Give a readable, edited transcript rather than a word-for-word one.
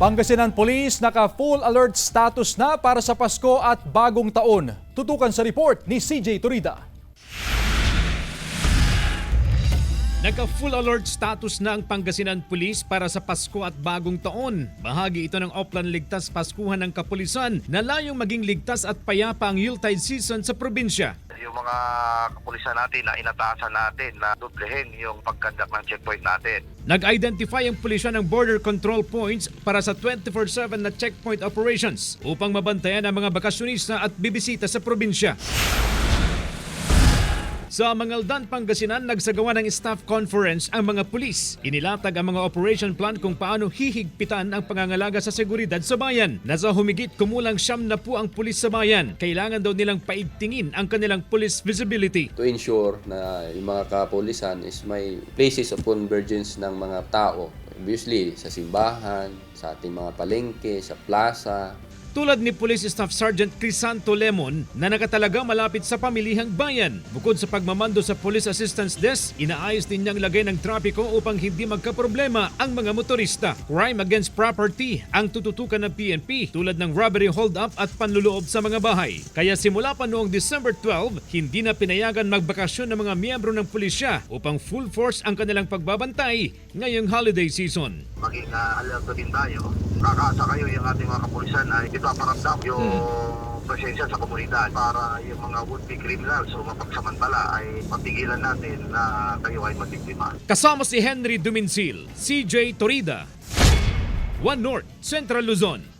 Pangasinan Police naka-full alert status na para sa Pasko at Bagong Taon. Tutukan sa report ni CJ Turida. Naka-full alert status na ang Pangasinan Police para sa Pasko at Bagong Taon. Bahagi ito ng Oplan Ligtas Paskuhan ng Kapulisan na layong maging ligtas at payapa ang Yuletide season sa probinsya. Yung mga kapulisan natin na inatasan natin na dublehin yung pagkandak ng checkpoint natin. Nag-identify ang pulisya ng border control points para sa 24/7 na checkpoint operations upang mabantayan ang mga bakasyonista at bibisita sa probinsya. Sa Mangaldan, Pangasinan, nagsagawa ng staff conference ang mga pulis. Inilatag ang mga operation plan kung paano hihigpitan ang pangangalaga sa seguridad sa bayan. Nasa humigit kumulang 90 ang pulis sa bayan. Kailangan daw nilang paigtingin ang kanilang police visibility. To ensure na yung mga kapulisan is may places of convergence ng mga tao. Obviously, sa simbahan, sa ating mga palengke, sa plaza. Tulad ni Police Staff Sergeant Crisanto Lemon na nakatalaga malapit sa pamilihang bayan. Bukod sa pagmamando sa Police Assistance Desk, inaayos din niyang lagay ng trapiko upang hindi magkaproblema ang mga motorista. Crime against property ang tututukan ng PNP tulad ng robbery hold-up at panluloob sa mga bahay. Kaya simula pa noong December 12, hindi na pinayagan magbakasyon ng mga miyembro ng pulisya upang full force ang kanilang pagbabantay ngayong holiday season. Maging alerto din tayo. Kakaasa kayo yung ating mga kapulisan ay ipaparamdam yung presensya sa komunidad para yung mga would-be criminals o mapagsamantala ay mapigilan natin na kayo ay mabiktima. Kasama si Henry Duminsil, CJ Torida, One North, Central Luzon.